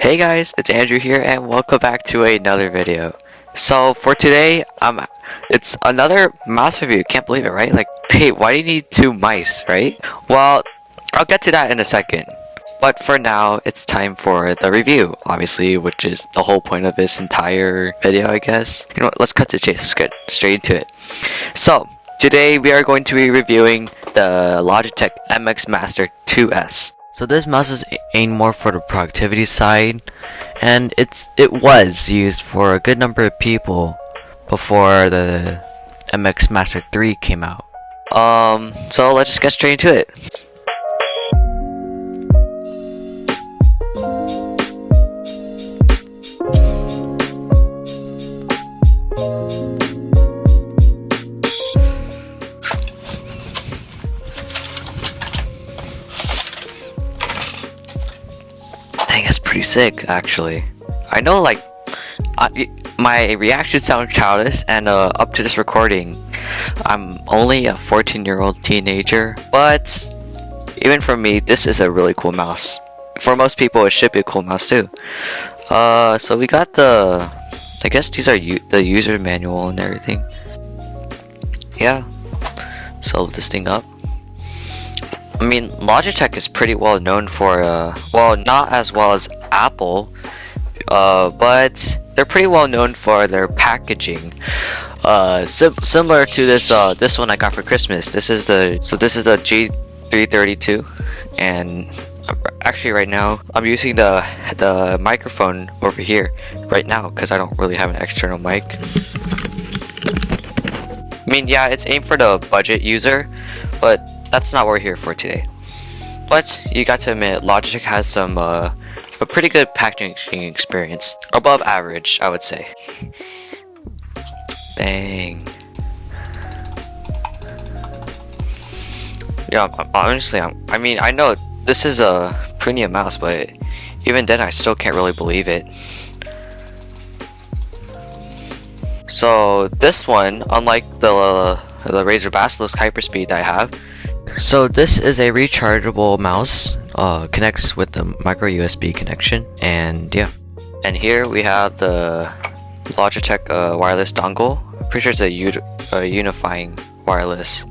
Hey guys, it's Andrew here and welcome back to another video. So for today, it's another mouse review. Can't believe it, right? Like, hey, why do you need two mice, right? Well, I'll get to that in a second. But for now, it's time for the review, obviously, which is the whole point of this entire video, I guess. You know what, let's cut to the chase. Let's get straight into it. So, today we are going to be reviewing the Logitech MX Master 2S. So this mouse is aimed more for the productivity side, and it was used for a good number of people before the MX Master 3 came out. So let's just get straight into it. It's pretty sick, actually. I know, like, my reaction sounds childish, and up to this recording, I'm only a 14-year-old teenager, but even for me, this is a really cool mouse. For most people, it should be a cool mouse too. So we got I guess these are the user manual and everything. Yeah. So load this thing up. I mean, Logitech is pretty well known for, well, not as well as Apple, but they're pretty well known for their packaging. Similar to this one I got for Christmas. This is the G332, and actually right now I'm using the microphone over here right now because I don't really have an external mic. I mean, yeah, it's aimed for the budget user, but that's not what we're here for today. But you got to admit, Logitech has some a pretty good packaging experience, above average, I would say. Bang. Yeah, honestly, I mean, I know this is a premium mouse, but even then, I still can't really believe it. So this one, unlike the Razer Basilisk Hyperspeed that I have. So this is a rechargeable mouse, connects with the micro USB connection, and yeah. And here we have the Logitech wireless dongle. I'm pretty sure it's a unifying wireless.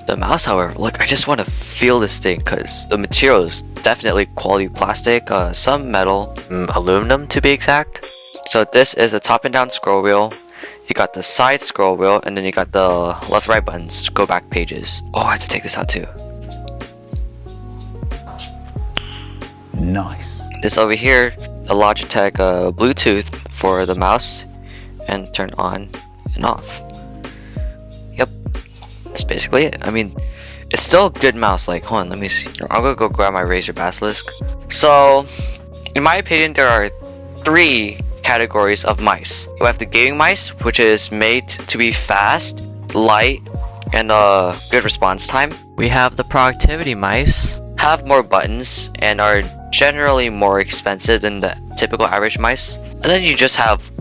The mouse, however, look, I just want to feel this thing because the material is definitely quality plastic, some metal, aluminum to be exact. So this is a top and down scroll wheel. You got the side scroll wheel, and then you got the left right buttons to go back pages. Oh, I have to take this out too. Nice. This over here, the Logitech Bluetooth for the mouse, and turn on and off. Yep, that's basically it. I mean, it's still a good mouse. Like, hold on, let me see. I'm gonna go grab my Razer Basilisk. So, in my opinion, there are three categories of mice. You have the gaming mice, which is made to be fast, light, and good response time. We have the productivity mice, have more buttons, and are generally more expensive than the typical average mice. And then you just have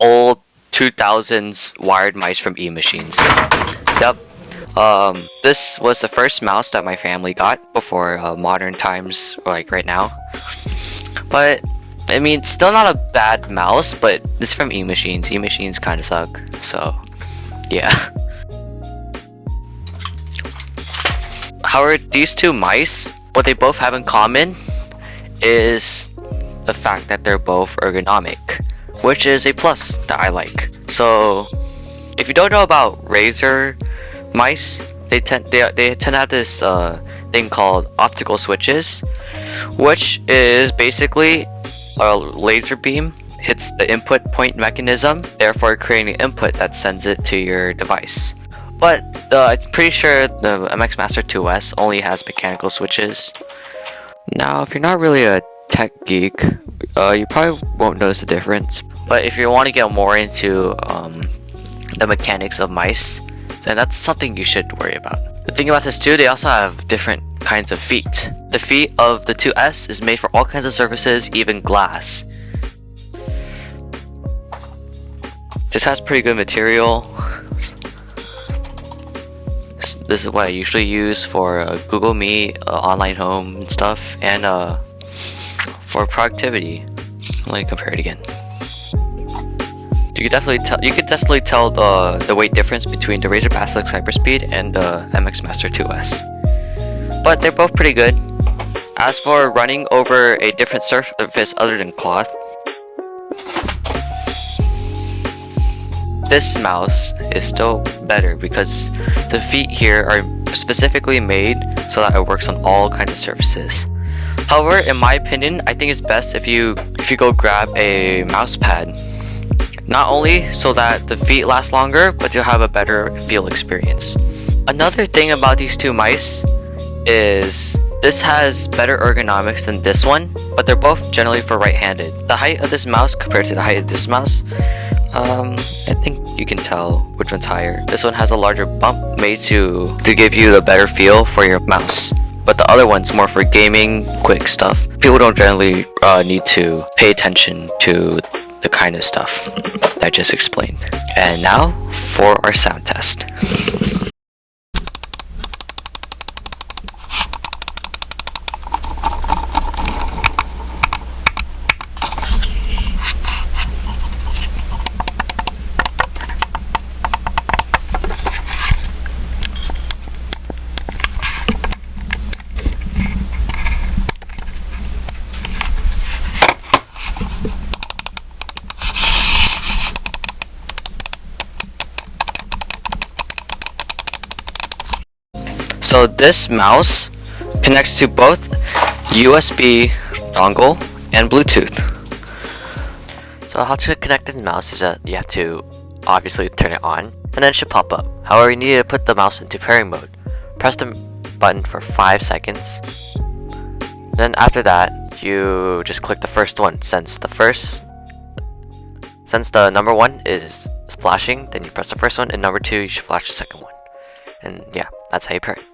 old 2000s wired mice from E-machines. Yep. This was the first mouse that my family got before modern times, like right now. But I mean, still not a bad mouse, but it's from E-machines. E-machines kind of suck, so yeah. However, these two mice, what they both have in common is the fact that they're both ergonomic, which is a plus that I like. So, if you don't know about Razer mice, they tend to have this thing called optical switches, which is basically a laser beam hits the input point mechanism, therefore creating an input that sends it to your device. But I'm pretty sure the MX Master 2S only has mechanical switches. Now, if you're not really a tech geek, you probably won't notice the difference. But if you want to get more into the mechanics of mice, then that's something you should worry about. The thing about this too, they also have different kinds of feet. The feet of the 2S is made for all kinds of surfaces, even glass. This has pretty good material. This is what I usually use for Google Meet, online home and stuff, and for productivity. Let me compare it again. You could definitely tell the weight difference between the Razer Basilisk Hyperspeed and the MX Master 2S. But they're both pretty good. As for running over a different surface other than cloth, this mouse is still better because the feet here are specifically made so that it works on all kinds of surfaces. However, in my opinion, I think it's best if you go grab a mouse pad. Not only so that the feet last longer, but you'll have a better feel experience. Another thing about these two mice is this has better ergonomics than this one, but they're both generally for right-handed. The height of this mouse compared to the height of this mouse, I think you can tell which one's higher. This one has a larger bump made to give you the better feel for your mouse. But the other one's more for gaming, quick stuff. People don't generally need to pay attention to the kind of stuff that I just explained. And now for our sound test. So this mouse connects to both USB dongle and Bluetooth. So how to connect this mouse is that you have to obviously turn it on and then it should pop up. However, you need to put the mouse into pairing mode. Press the button for 5 seconds. Then after that, you just click the first one. Since the number 1 is flashing, then you press the first one, and number 2 you should flash the second one. And yeah, that's how you pair it.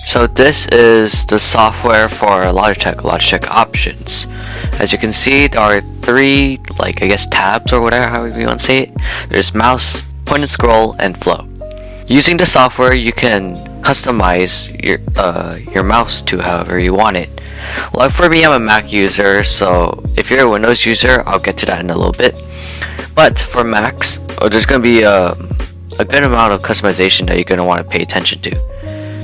So this is the software for Logitech options. As you can see, there are 3, like I guess tabs or whatever, however you want to say it. There's mouse, point and scroll, and flow. Using the software, you can customize your mouse to however you want it. Like for me, I'm a Mac user, so if you're a Windows user, I'll get to that in a little bit. But for Macs, there's going to be a good amount of customization that you're going to want to pay attention to.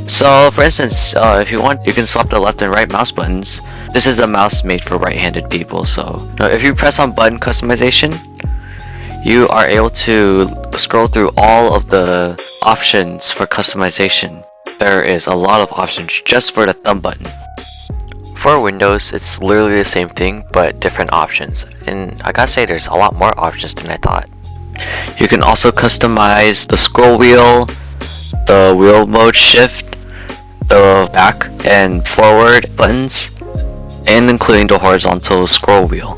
So for instance, if you want, you can swap the left and right mouse buttons. This is a mouse made for right-handed people, so if you press on button customization, you are able to scroll through all of the options for customization. There is a lot of options just for the thumb button. For Windows, it's literally the same thing, but different options. And I gotta say, there's a lot more options than I thought. You can also customize the scroll wheel, the wheel mode shift, the back and forward buttons, and including the horizontal scroll wheel.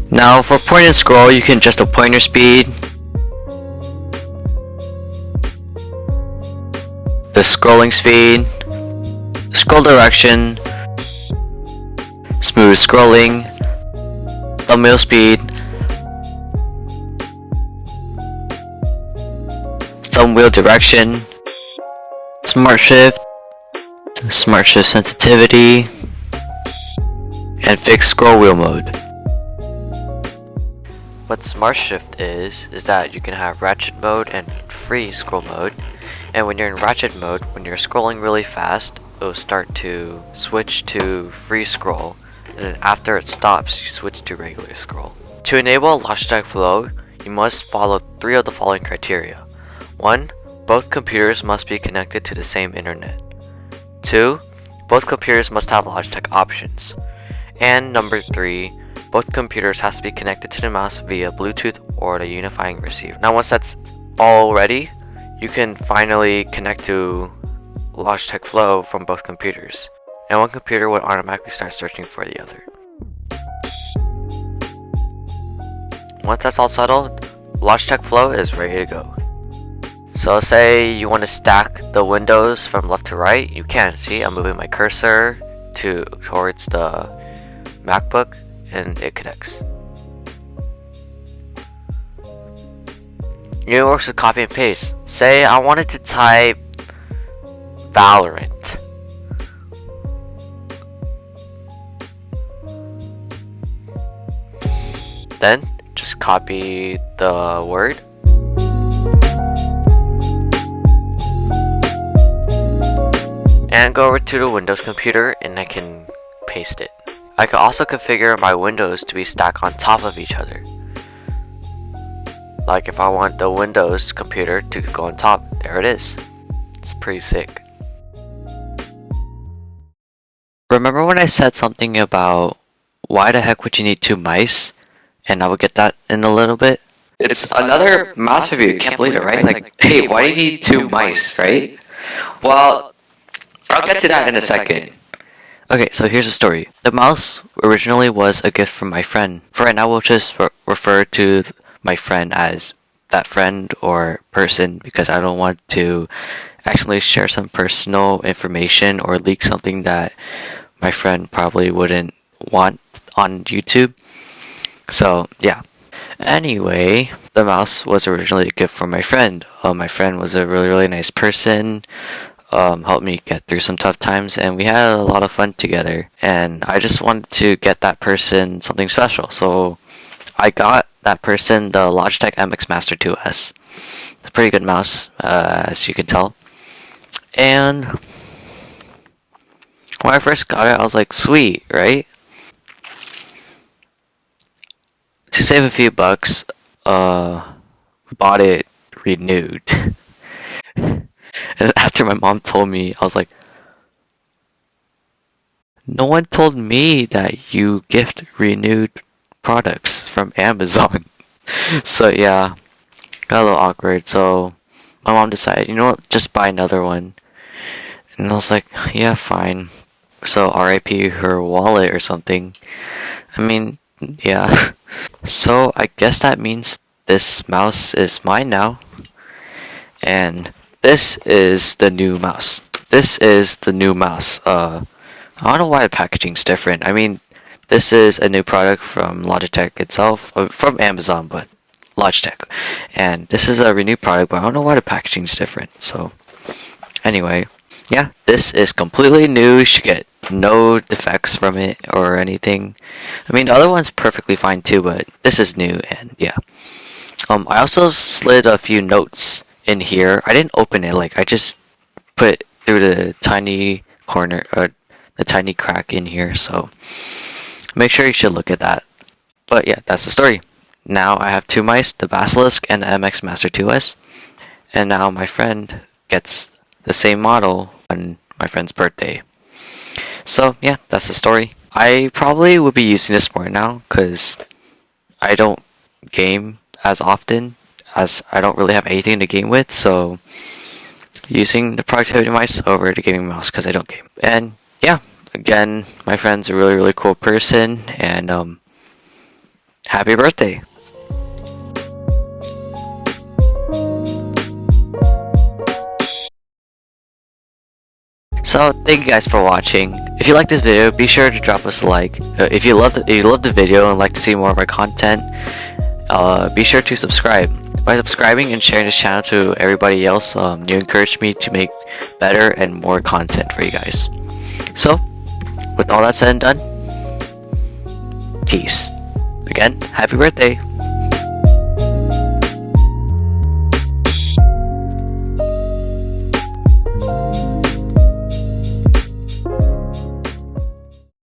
Now for point and scroll, you can adjust the pointer speed, the scrolling speed, scroll direction, smooth scrolling, thumbnail speed, thumb wheel direction, smart shift sensitivity, and fixed scroll wheel mode. What smart shift is that you can have ratchet mode and free scroll mode, and when you're in ratchet mode, when you're scrolling really fast, it'll start to switch to free scroll, and then after it stops, you switch to regular scroll. To enable Logitech Flow, you must follow 3 of the following criteria. 1. Both computers must be connected to the same internet. 2. Both computers must have Logitech options. And number 3, both computers has to be connected to the mouse via Bluetooth or the unifying receiver. Now once that's all ready, you can finally connect to Logitech Flow from both computers. And one computer would automatically start searching for the other. Once that's all settled, Logitech Flow is ready to go. So say you want to stack the windows from left to right, you can. See, I'm moving my cursor towards the MacBook and it connects. It works with copy and paste. Say I wanted to type Valorant. Then just copy the word. And go over to the Windows computer and I can paste it. I can also configure my windows to be stacked on top of each other. Like if I want the Windows computer to go on top, there it is. It's pretty sick. Remember when I said something about why the heck would you need two mice? And I will get that in a little bit. It's another mouse review, can't believe it, right? Like, hey, why do you need two mice, right? Well, I'll get to that in a second. Okay, so here's the story. The mouse originally was a gift from my friend. For right now, we'll just refer to my friend as that friend or person because I don't want to actually share some personal information or leak something that my friend probably wouldn't want on YouTube. So, yeah. Anyway, the mouse was originally a gift from my friend. My friend was a really nice person. Helped me get through some tough times, and we had a lot of fun together. And I just wanted to get that person something special, so I got that person the Logitech MX Master 2S. It's a pretty good mouse, as you can tell. And when I first got it, I was like, sweet, right? To save a few bucks, bought it renewed. And after my mom told me, I was like, no one told me that you gift renewed products from Amazon. So yeah, got a little awkward. So my mom decided, you know what, just buy another one. And I was like, yeah, fine. So RIP her wallet or something. I mean, yeah. So I guess that means this mouse is mine now. And this is the new mouse. This is the new mouse. I don't know why the packaging's different. I mean, this is a new product from Logitech itself, from Amazon, but Logitech. And this is a renewed product, but I don't know why the packaging's different. So, anyway, yeah, this is completely new. You should get no defects from it or anything. I mean, the other one's perfectly fine too, but this is new, and yeah. I also slid a few notes in here. I didn't open it, like I just put it through the tiny corner or the tiny crack in here, so make sure you should look at that. But yeah, that's the story. Now I have two mice, the Basilisk and the MX Master 2S, and now my friend gets the same model on my friend's birthday. So yeah, that's the story. I probably will be using this more now because I don't game as often, as I don't really have anything to game with, so using the productivity mice over the gaming mouse because I don't game. And yeah, again, my friend's a really cool person, and happy birthday. So thank you guys for watching. If you like this video, be sure to drop us a like. If you love the video and like to see more of our content, be sure to subscribe. By subscribing and sharing this channel to everybody else, you encourage me to make better and more content for you guys. So, with all that said and done, peace. Again, happy birthday.